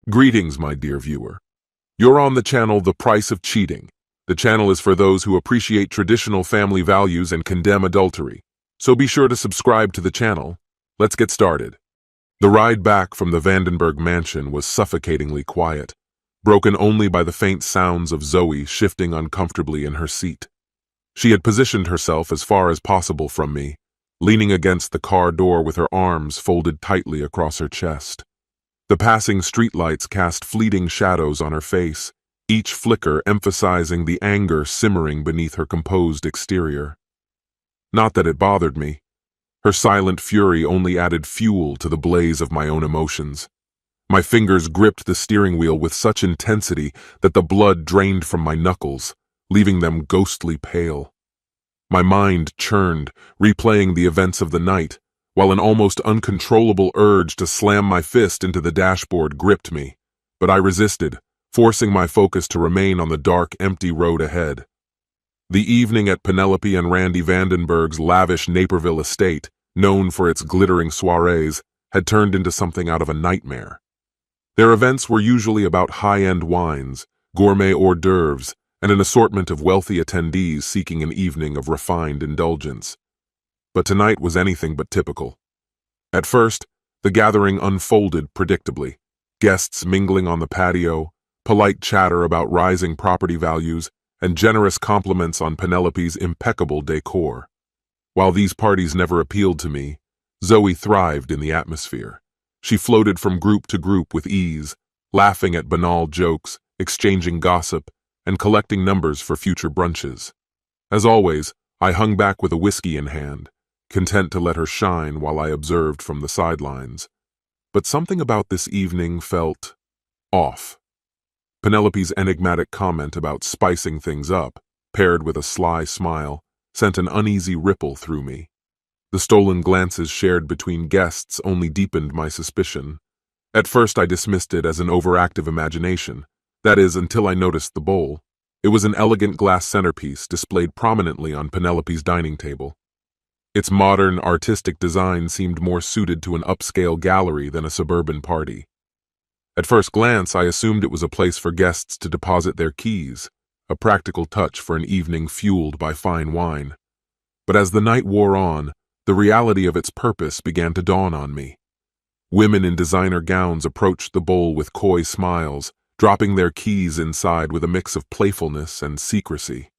Greetings, my dear viewer. You're on the channel The Price of Cheating. The channel is for those who appreciate traditional family values and condemn adultery. So be sure to subscribe to the channel. Let's get started. The ride back from the Vandenberg mansion was suffocatingly quiet, broken only by the faint sounds of Zoe shifting uncomfortably in her seat. She had positioned herself as far as possible from me, leaning against the car door with her arms folded tightly across her chest. The passing streetlights cast fleeting shadows on her face, each flicker emphasizing the anger simmering beneath her composed exterior. Not that it bothered me. Her silent fury only added fuel to the blaze of my own emotions. My fingers gripped the steering wheel with such intensity that the blood drained from my knuckles, leaving them ghostly pale. My mind churned, replaying the events of the night, while an almost uncontrollable urge to slam my fist into the dashboard gripped me. But I resisted, forcing my focus to remain on the dark, empty road ahead. The evening at Penelope and Randy Vandenberg's lavish Naperville estate, known for its glittering soirees, had turned into something out of a nightmare. Their events were usually about high-end wines, gourmet hors d'oeuvres, and an assortment of wealthy attendees seeking an evening of refined indulgence. But tonight was anything but typical. At first, the gathering unfolded predictably, guests mingling on the patio, polite chatter about rising property values, and generous compliments on Penelope's impeccable decor. While these parties never appealed to me, Zoe thrived in the atmosphere. She floated from group to group with ease, laughing at banal jokes, exchanging gossip, and collecting numbers for future brunches. As always, I hung back with a whiskey in hand, content to let her shine while I observed from the sidelines. But something about this evening felt off. Penelope's enigmatic comment about spicing things up, paired with a sly smile, sent an uneasy ripple through me. The stolen glances shared between guests only deepened my suspicion. At first I dismissed it as an overactive imagination, that is, until I noticed the bowl. It was an elegant glass centerpiece displayed prominently on Penelope's dining table. Its modern, artistic design seemed more suited to an upscale gallery than a suburban party. At first glance, I assumed it was a place for guests to deposit their keys, a practical touch for an evening fueled by fine wine. But as the night wore on, the reality of its purpose began to dawn on me. Women in designer gowns approached the bowl with coy smiles, dropping their keys inside with a mix of playfulness and secrecy.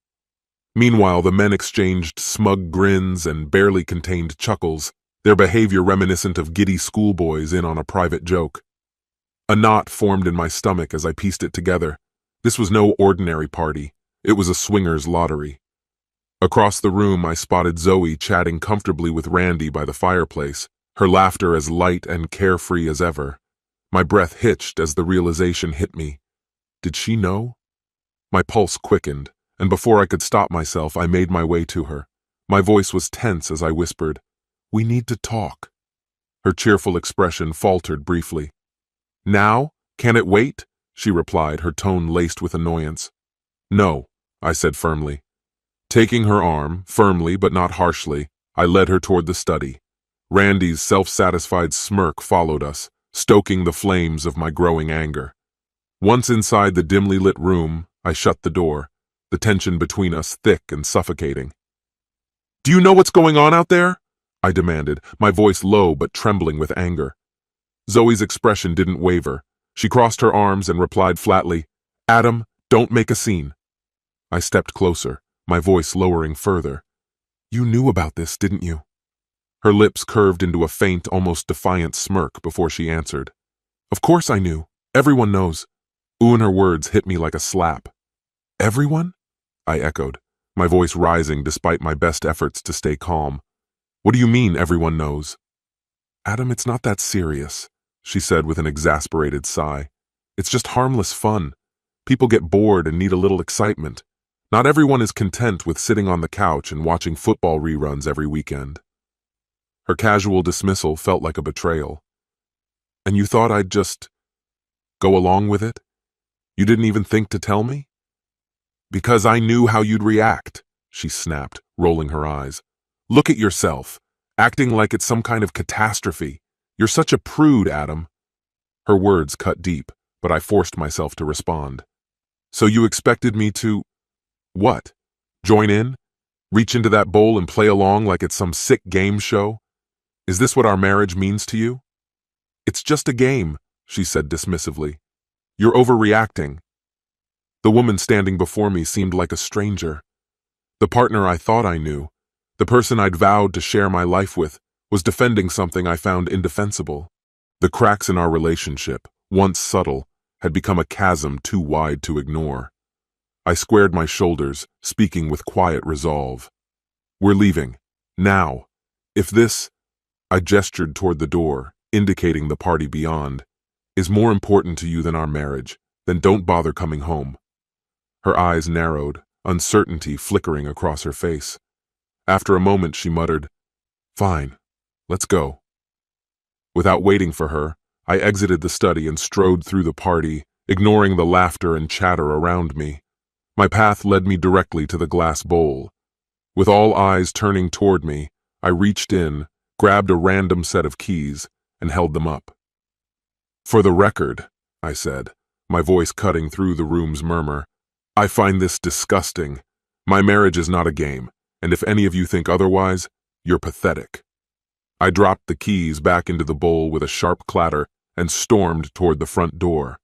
Meanwhile, the men exchanged smug grins and barely contained chuckles, their behavior reminiscent of giddy schoolboys in on a private joke. A knot formed in my stomach as I pieced it together. This was no ordinary party. It was a swingers' lottery. Across the room, I spotted Zoe chatting comfortably with Randy by the fireplace, her laughter as light and carefree as ever. My breath hitched as the realization hit me. Did she know? My pulse quickened, and before I could stop myself, I made my way to her. My voice was tense as I whispered, "We need to talk." Her cheerful expression faltered briefly. "Now? Can it wait?" she replied, her tone laced with annoyance. "No," I said firmly. Taking her arm, firmly but not harshly, I led her toward the study. Randy's self-satisfied smirk followed us, stoking the flames of my growing anger. Once inside the dimly lit room, I shut the door, the tension between us thick and suffocating. "Do you know what's going on out there?" I demanded, my voice low but trembling with anger. Zoe's expression didn't waver. She crossed her arms and replied flatly, "Adam, don't make a scene." I stepped closer, my voice lowering further. "You knew about this, didn't you?" Her lips curved into a faint, almost defiant smirk before she answered. "Of course I knew. Everyone knows." Ooh, and her words hit me like a slap. "Everyone?" I echoed, my voice rising despite my best efforts to stay calm. "What do you mean, everyone knows?" "Adam, it's not that serious," she said with an exasperated sigh. "It's just harmless fun. People get bored and need a little excitement. Not everyone is content with sitting on the couch and watching football reruns every weekend." Her casual dismissal felt like a betrayal. "And you thought I'd just go along with it? You didn't even think to tell me?" "Because I knew how you'd react," she snapped, rolling her eyes. "Look at yourself, acting like it's some kind of catastrophe. You're such a prude, Adam." Her words cut deep, but I forced myself to respond. So you expected me to… what? Join in? Reach into that bowl and play along like it's some sick game show? Is this what our marriage means to you? It's just a game, she said dismissively. You're overreacting. The woman standing before me seemed like a stranger. The partner I thought I knew, the person I'd vowed to share my life with, was defending something I found indefensible. The cracks in our relationship, once subtle, had become a chasm too wide to ignore. I squared my shoulders, speaking with quiet resolve. We're leaving. Now. If this… I gestured toward the door, indicating the party beyond, is more important to you than our marriage, then don't bother coming home. Her eyes narrowed, uncertainty flickering across her face. After a moment, she muttered, Fine, let's go. Without waiting for her, I exited the study and strode through the party, ignoring the laughter and chatter around me. My path led me directly to the glass bowl. With all eyes turning toward me, I reached in, grabbed a random set of keys, and held them up. For the record, I said, my voice cutting through the room's murmur, I find this disgusting. My marriage is not a game, and if any of you think otherwise, you're pathetic. I dropped the keys back into the bowl with a sharp clatter and stormed toward the front door.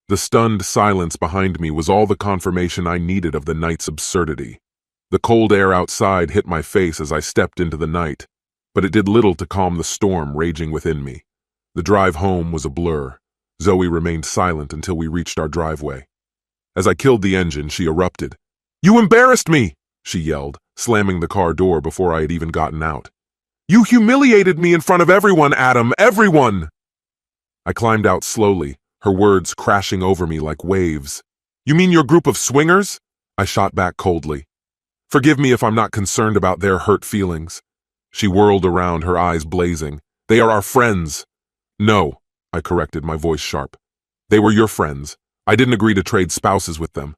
The stunned silence behind me was all the confirmation I needed of the night's absurdity. The cold air outside hit my face as I stepped into the night, but it did little to calm the storm raging within me. The drive home was a blur. Zoe remained silent until we reached our driveway. As I killed the engine, she erupted. You embarrassed me, she yelled, slamming the car door before I had even gotten out. You humiliated me in front of everyone, Adam, everyone! I climbed out slowly, her words crashing over me like waves. You mean your group of swingers? I shot back coldly. Forgive me if I'm not concerned about their hurt feelings. She whirled around, her eyes blazing. They are our friends. No, I corrected, my voice sharp. They were your friends. I didn't agree to trade spouses with them.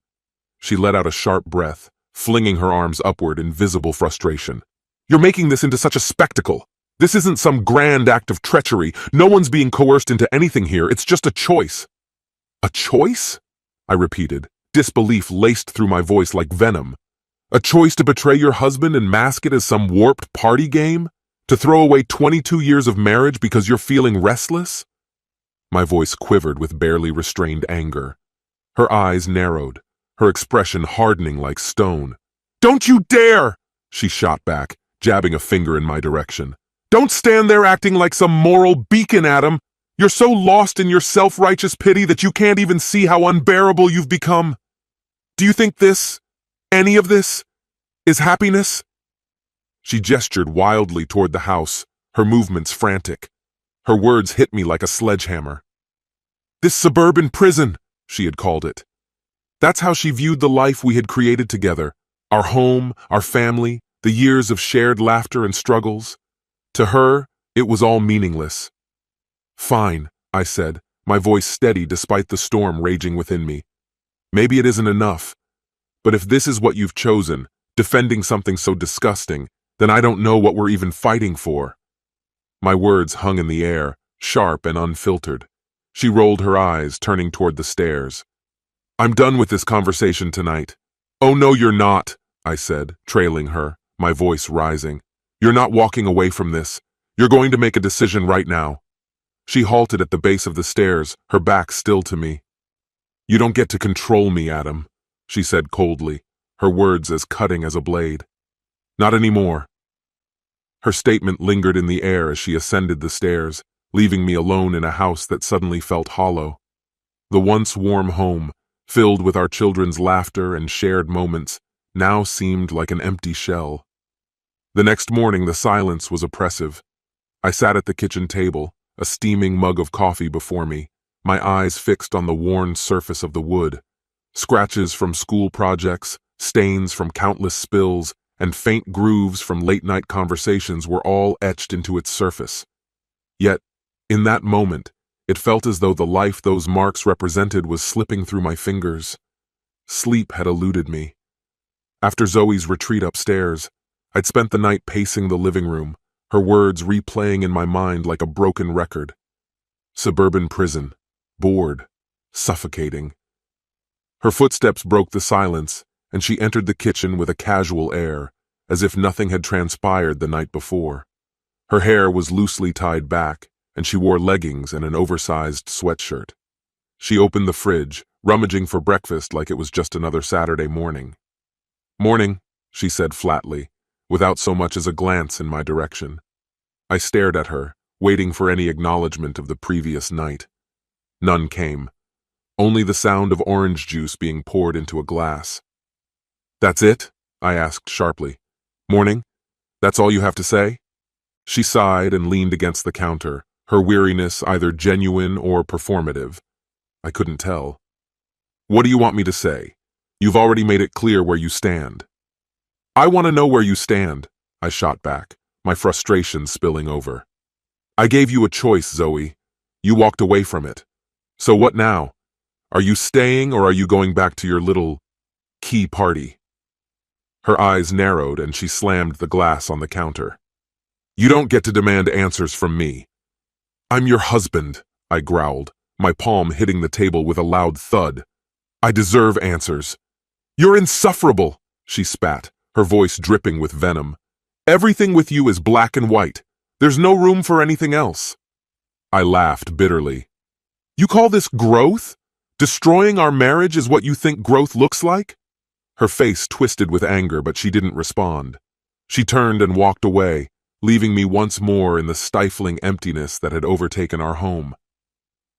She let out a sharp breath, flinging her arms upward in visible frustration. You're making this into such a spectacle. This isn't some grand act of treachery. No one's being coerced into anything here. It's just a choice. A choice? I repeated, disbelief laced through my voice like venom. A choice to betray your husband and mask it as some warped party game? To throw away 22 years of marriage because you're feeling restless? My voice quivered with barely restrained anger. Her eyes narrowed, her expression hardening like stone. Don't you dare! She shot back, jabbing a finger in my direction. Don't stand there acting like some moral beacon, Adam. You're so lost in your self-righteous pity that you can't even see how unbearable you've become. Do you think this, any of this, is happiness? She gestured wildly toward the house, her movements frantic. Her words hit me like a sledgehammer. This suburban prison, she had called it. That's how she viewed the life we had created together. Our home, our family, the years of shared laughter and struggles. To her, it was all meaningless. Fine, I said, my voice steady despite the storm raging within me. Maybe it isn't enough. But if this is what you've chosen, defending something so disgusting, then I don't know what we're even fighting for. My words hung in the air, sharp and unfiltered. She rolled her eyes, turning toward the stairs. I'm done with this conversation tonight. Oh no, you're not, I said, trailing her, my voice rising. You're not walking away from this. You're going to make a decision right now. She halted at the base of the stairs, her back still to me. You don't get to control me, Adam, she said coldly, her words as cutting as a blade. Not anymore. Her statement lingered in the air as she ascended the stairs, leaving me alone in a house that suddenly felt hollow. The once warm home, filled with our children's laughter and shared moments, now seemed like an empty shell. The next morning, the silence was oppressive. I sat at the kitchen table, a steaming mug of coffee before me, my eyes fixed on the worn surface of the wood. Scratches from school projects, stains from countless spills, and faint grooves from late-night conversations were all etched into its surface. Yet, in that moment, it felt as though the life those marks represented was slipping through my fingers. Sleep had eluded me. After Zoe's retreat upstairs, I'd spent the night pacing the living room, her words replaying in my mind like a broken record. Suburban prison, bored, suffocating. Her footsteps broke the silence, and she entered the kitchen with a casual air, as if nothing had transpired the night before. Her hair was loosely tied back, and she wore leggings and an oversized sweatshirt. She opened the fridge, rummaging for breakfast like it was just another Saturday morning. "Morning," she said flatly, without so much as a glance in my direction. I stared at her, waiting for any acknowledgement of the previous night. None came. Only the sound of orange juice being poured into a glass. "That's it?" I asked sharply. "Morning? That's all you have to say?" She sighed and leaned against the counter, her weariness either genuine or performative. I couldn't tell. "What do you want me to say? You've already made it clear where you stand." "I want to know where you stand," I shot back, my frustration spilling over. "I gave you a choice, Zoe. You walked away from it. So what now? Are you staying or are you going back to your little key party?" Her eyes narrowed and she slammed the glass on the counter. "You don't get to demand answers from me." "I'm your husband," I growled, my palm hitting the table with a loud thud. "I deserve answers." "You're insufferable," she spat, her voice dripping with venom. "Everything with you is black and white. There's no room for anything else." I laughed bitterly. "You call this growth? Destroying our marriage is what you think growth looks like?" Her face twisted with anger, but she didn't respond. She turned and walked away, leaving me once more in the stifling emptiness that had overtaken our home.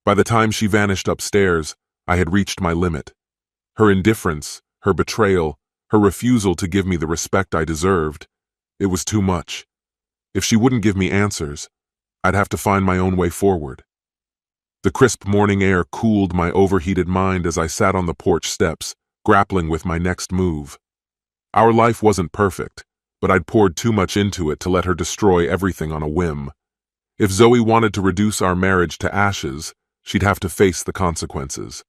By the time she vanished upstairs, I had reached my limit. Her indifference, her betrayal, her refusal to give me the respect I deserved, it was too much. If she wouldn't give me answers, I'd have to find my own way forward. The crisp morning air cooled my overheated mind as I sat on the porch steps, grappling with my next move. Our life wasn't perfect, but I'd poured too much into it to let her destroy everything on a whim. If Zoe wanted to reduce our marriage to ashes, she'd have to face the consequences.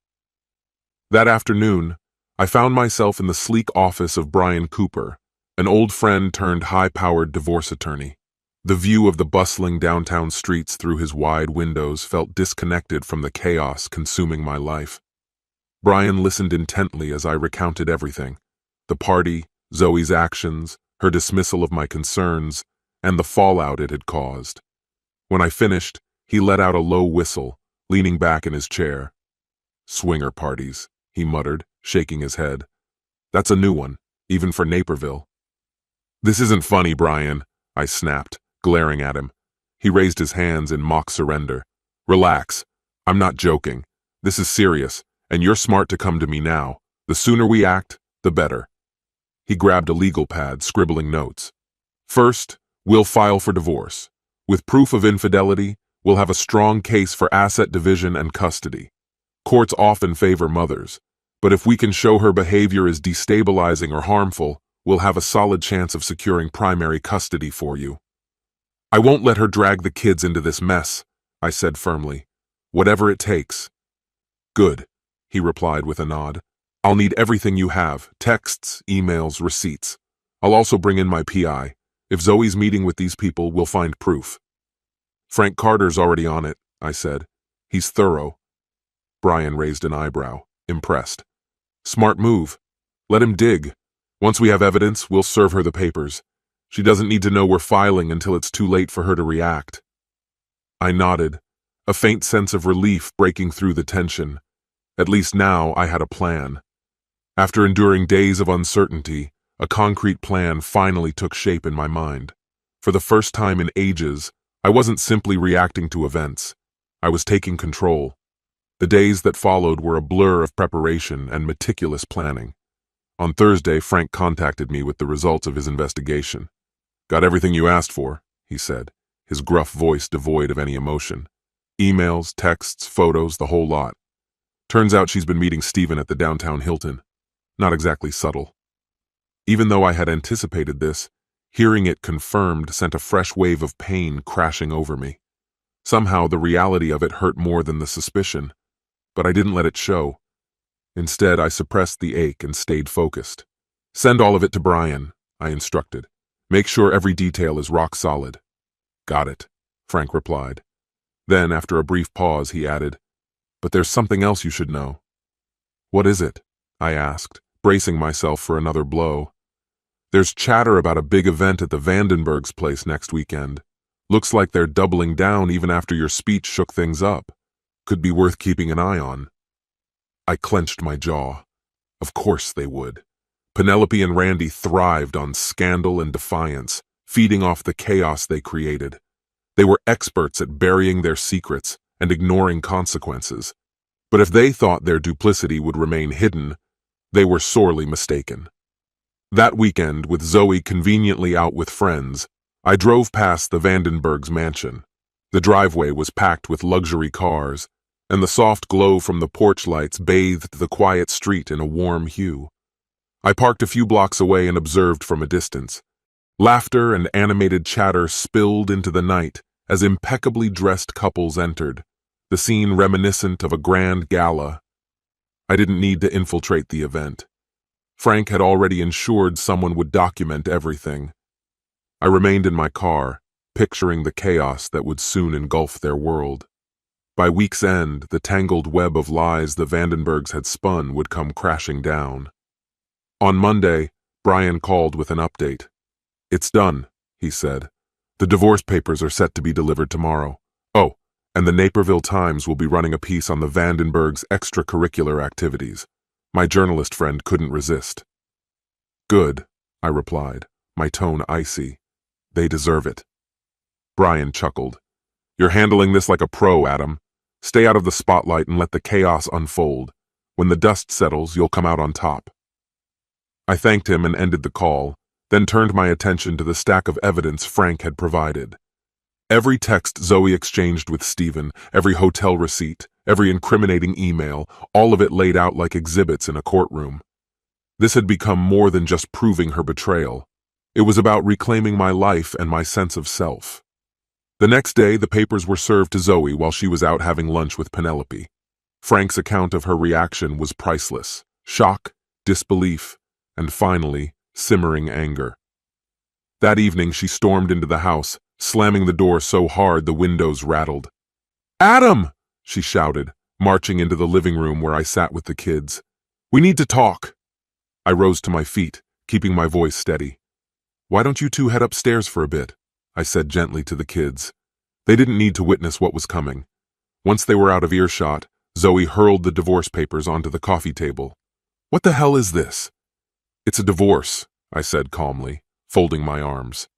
That afternoon, I found myself in the sleek office of Brian Cooper, an old friend turned high-powered divorce attorney. The view of the bustling downtown streets through his wide windows felt disconnected from the chaos consuming my life. Brian listened intently as I recounted everything: the party, Zoe's actions, her dismissal of my concerns, and the fallout it had caused. When I finished, he let out a low whistle, leaning back in his chair. "Swinger parties," he muttered, shaking his head. "That's a new one, even for Naperville." "This isn't funny, Brian," I snapped, glaring at him. He raised his hands in mock surrender. "Relax. I'm not joking. This is serious, and you're smart to come to me now. The sooner we act, the better." He grabbed a legal pad, scribbling notes. "First, we'll file for divorce. With proof of infidelity, we'll have a strong case for asset division and custody. Courts often favor mothers, but if we can show her behavior is destabilizing or harmful, we'll have a solid chance of securing primary custody for you." "I won't let her drag the kids into this mess," I said firmly. "Whatever it takes." "Good," he replied with a nod. "I'll need everything you have: texts, emails, receipts. I'll also bring in my PI. If Zoe's meeting with these people, we'll find proof." "Frank Carter's already on it," I said. "He's thorough." Brian raised an eyebrow, impressed. "Smart move. Let him dig. Once we have evidence, we'll serve her the papers. She doesn't need to know we're filing until it's too late for her to react." I nodded, a faint sense of relief breaking through the tension. At least now I had a plan. After enduring days of uncertainty, a concrete plan finally took shape in my mind. For the first time in ages, I wasn't simply reacting to events. I was taking control. The days that followed were a blur of preparation and meticulous planning. On Thursday, Frank contacted me with the results of his investigation. "Got everything you asked for," he said, his gruff voice devoid of any emotion. "Emails, texts, photos, the whole lot. Turns out she's been meeting Stephen at the downtown Hilton. Not exactly subtle." Even though I had anticipated this, hearing it confirmed sent a fresh wave of pain crashing over me. Somehow the reality of it hurt more than the suspicion, but I didn't let it show. Instead, I suppressed the ache and stayed focused. "Send all of it to Brian," I instructed. "Make sure every detail is rock solid." "Got it," Frank replied. Then, after a brief pause, he added, But there's something else you should know. What is it? I asked, bracing myself for another blow. There's chatter about a big event at the Vandenberg's place next weekend. Looks like they're doubling down even after your speech shook things up. Could be worth keeping an eye on. I clenched my jaw. Of course they would. Penelope and Randy thrived on scandal and defiance, feeding off the chaos they created. They were experts at burying their secrets and ignoring consequences. But if they thought their duplicity would remain hidden, they were sorely mistaken. That weekend, with Zoe conveniently out with friends, I drove past the Vandenberg's mansion. The driveway was packed with luxury cars, and the soft glow from the porch lights bathed the quiet street in a warm hue. I parked a few blocks away and observed from a distance. Laughter and animated chatter spilled into the night as impeccably dressed couples entered, the scene reminiscent of a grand gala. I didn't need to infiltrate the event. Frank had already ensured someone would document everything. I remained in my car, picturing the chaos that would soon engulf their world. By week's end, the tangled web of lies the Vandenbergs had spun would come crashing down. On Monday, Brian called with an update. "It's done," he said. "The divorce papers are set to be delivered tomorrow. Oh, and the Naperville Times will be running a piece on the Vandenbergs' extracurricular activities. My journalist friend couldn't resist." "Good," I replied, my tone icy. "They deserve it." Brian chuckled. "You're handling this like a pro, Adam. Stay out of the spotlight and let the chaos unfold. When the dust settles, you'll come out on top." I thanked him and ended the call, then turned my attention to the stack of evidence Frank had provided. Every text Zoe exchanged with Stephen, every hotel receipt, every incriminating email, all of it laid out like exhibits in a courtroom. This had become more than just proving her betrayal. It was about reclaiming my life and my sense of self. The next day, the papers were served to Zoe while she was out having lunch with Penelope. Frank's account of her reaction was priceless. Shock, disbelief, and finally, simmering anger. That evening, she stormed into the house, slamming the door so hard the windows rattled. "Adam!" she shouted, marching into the living room where I sat with the kids. "We need to talk." I rose to my feet, keeping my voice steady. "Why don't you two head upstairs for a bit?" I said gently to the kids. They didn't need to witness what was coming. Once they were out of earshot, Zoe hurled the divorce papers onto the coffee table. "What the hell is this?" "It's a divorce," I said calmly, folding my arms.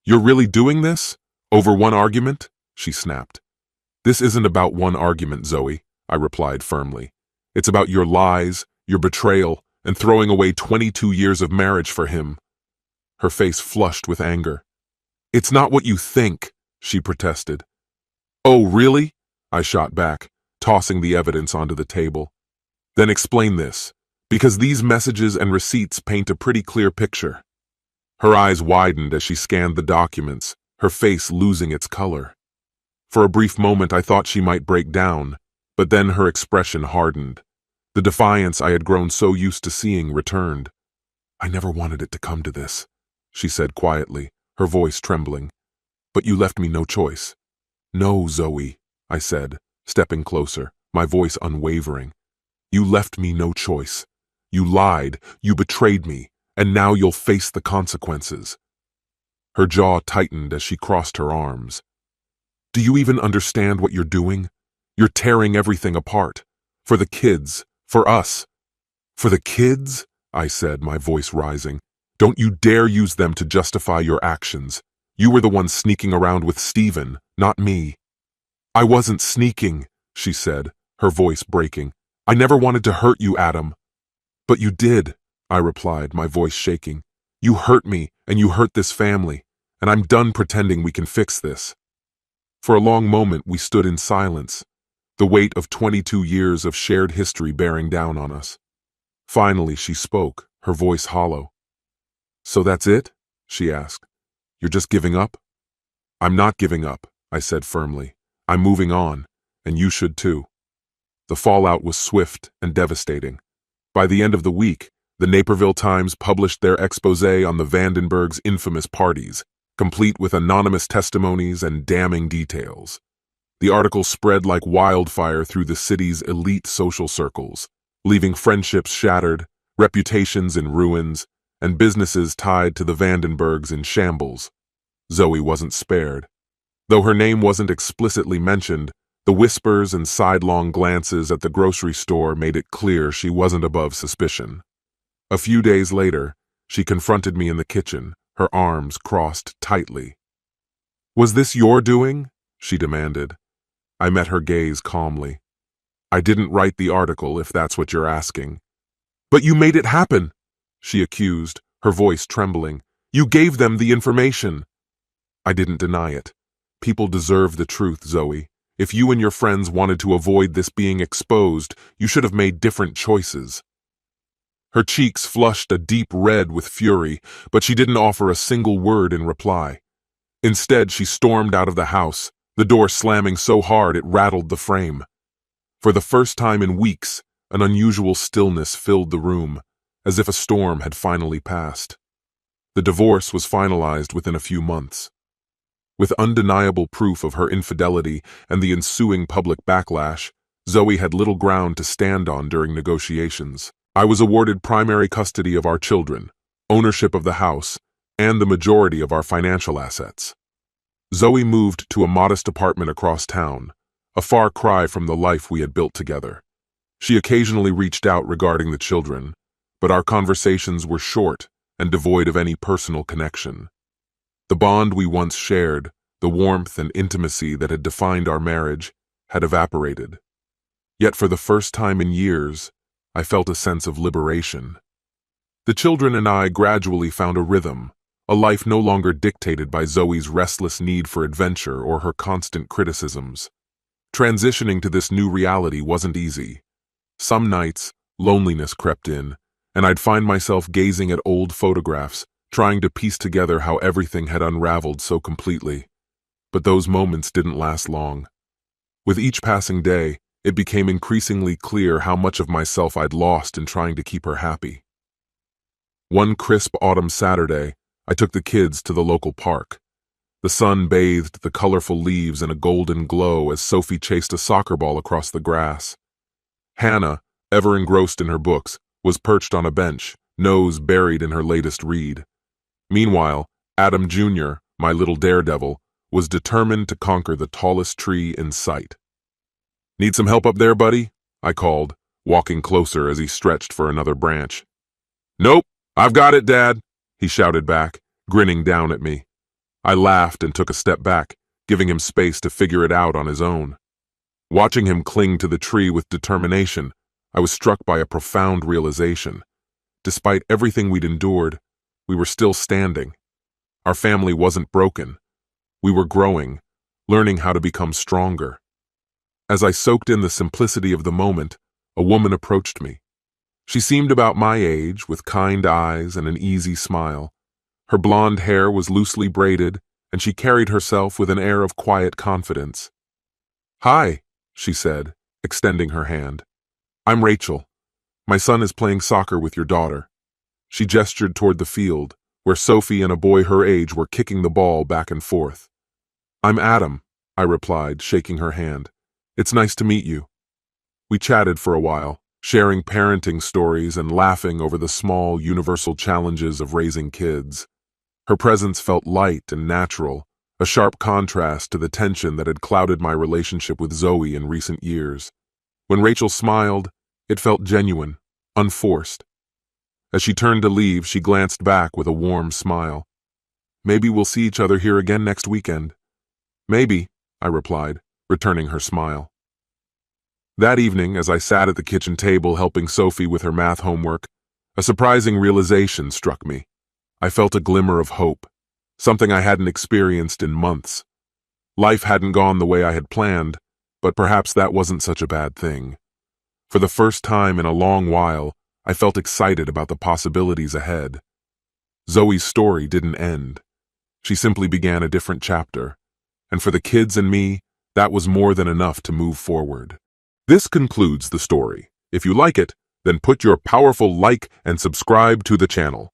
"You're really doing this? Over one argument?" she snapped. "This isn't about one argument, Zoe," I replied firmly. "It's about your lies, your betrayal, and throwing away 22 years of marriage for him." Her face flushed with anger. "It's not what you think," she protested. "Oh, really?" I shot back, tossing the evidence onto the table. "Then explain this, because these messages and receipts paint a pretty clear picture." Her eyes widened as she scanned the documents, her face losing its color. For a brief moment I thought she might break down, but then her expression hardened. The defiance I had grown so used to seeing returned. "I never wanted it to come to this," she said quietly, her voice trembling. "But you left me no choice." "No, Zoe," I said, stepping closer, my voice unwavering. "You left me no choice. You lied, you betrayed me, and now you'll face the consequences." Her jaw tightened as she crossed her arms. "Do you even understand what you're doing? You're tearing everything apart. For the kids, for us." "For the kids?" I said, my voice rising. "Don't you dare use them to justify your actions. You were the one sneaking around with Stephen, not me." "I wasn't sneaking," she said, her voice breaking. "I never wanted to hurt you, Adam." "But you did," I replied, my voice shaking. "You hurt me, and you hurt this family, and I'm done pretending we can fix this." For a long moment we stood in silence, the weight of 22 years of shared history bearing down on us. Finally she spoke, her voice hollow. "So that's it?" she asked. "You're just giving up?" "I'm not giving up," I said firmly. "I'm moving on, and you should too." The fallout was swift and devastating. By the end of the week, the Naperville Times published their exposé on the Vandenbergs' infamous parties, complete with anonymous testimonies and damning details. The article spread like wildfire through the city's elite social circles, leaving friendships shattered, reputations in ruins, and businesses tied to the Vandenbergs in shambles. Zoe wasn't spared. Though her name wasn't explicitly mentioned, the whispers and sidelong glances at the grocery store made it clear she wasn't above suspicion. A few days later, she confronted me in the kitchen, her arms crossed tightly. "Was this your doing?" she demanded. I met her gaze calmly. "I didn't write the article, if that's what you're asking." "But you made it happen," she accused, her voice trembling. "You gave them the information." I didn't deny it. People deserve the truth, Zoe. If you and your friends wanted to avoid this being exposed, you should have made different choices. Her cheeks flushed a deep red with fury, but she didn't offer a single word in reply. Instead, she stormed out of the house, the door slamming so hard it rattled the frame. For the first time in weeks, an unusual stillness filled the room, as if a storm had finally passed. The divorce was finalized within a few months. With undeniable proof of her infidelity and the ensuing public backlash, Zoe had little ground to stand on during negotiations. I was awarded primary custody of our children, ownership of the house, and the majority of our financial assets. Zoe moved to a modest apartment across town, a far cry from the life we had built together. She occasionally reached out regarding the children, but our conversations were short and devoid of any personal connection. The bond we once shared, the warmth and intimacy that had defined our marriage, had evaporated. Yet for the first time in years, I felt a sense of liberation. The children and I gradually found a rhythm, a life no longer dictated by Zoe's restless need for adventure or her constant criticisms. Transitioning to this new reality wasn't easy. Some nights, loneliness crept in, and I'd find myself gazing at old photographs, trying to piece together how everything had unraveled so completely. But those moments didn't last long. With each passing day, it became increasingly clear how much of myself I'd lost in trying to keep her happy. One crisp autumn Saturday, I took the kids to the local park. The sun bathed the colorful leaves in a golden glow as Sophie chased a soccer ball across the grass. Hannah, ever engrossed in her books, was perched on a bench, nose buried in her latest read. Meanwhile, Adam Jr., my little daredevil, was determined to conquer the tallest tree in sight. "Need some help up there, buddy?" I called, walking closer as he stretched for another branch. "Nope, I've got it, Dad," he shouted back, grinning down at me. I laughed and took a step back, giving him space to figure it out on his own. Watching him cling to the tree with determination, I was struck by a profound realization. Despite everything we'd endured, we were still standing. Our family wasn't broken. We were growing, learning how to become stronger. As I soaked in the simplicity of the moment, a woman approached me. She seemed about my age, with kind eyes and an easy smile. Her blonde hair was loosely braided, and she carried herself with an air of quiet confidence. "Hi," she said, extending her hand. "I'm Rachel. My son is playing soccer with your daughter." She gestured toward the field, where Sophie and a boy her age were kicking the ball back and forth. "I'm Adam," I replied, shaking her hand. "It's nice to meet you." We chatted for a while, sharing parenting stories and laughing over the small, universal challenges of raising kids. Her presence felt light and natural, a sharp contrast to the tension that had clouded my relationship with Zoe in recent years. When Rachel smiled, it felt genuine, unforced. As she turned to leave, she glanced back with a warm smile. "Maybe we'll see each other here again next weekend." "Maybe," I replied, returning her smile. That evening, as I sat at the kitchen table helping Sophie with her math homework, a surprising realization struck me. I felt a glimmer of hope, something I hadn't experienced in months. Life hadn't gone the way I had planned, but perhaps that wasn't such a bad thing. For the first time in a long while, I felt excited about the possibilities ahead. Zoe's story didn't end. She simply began a different chapter, and for the kids and me, that was more than enough to move forward. This concludes the story. If you like it, then put your powerful like and subscribe to the channel.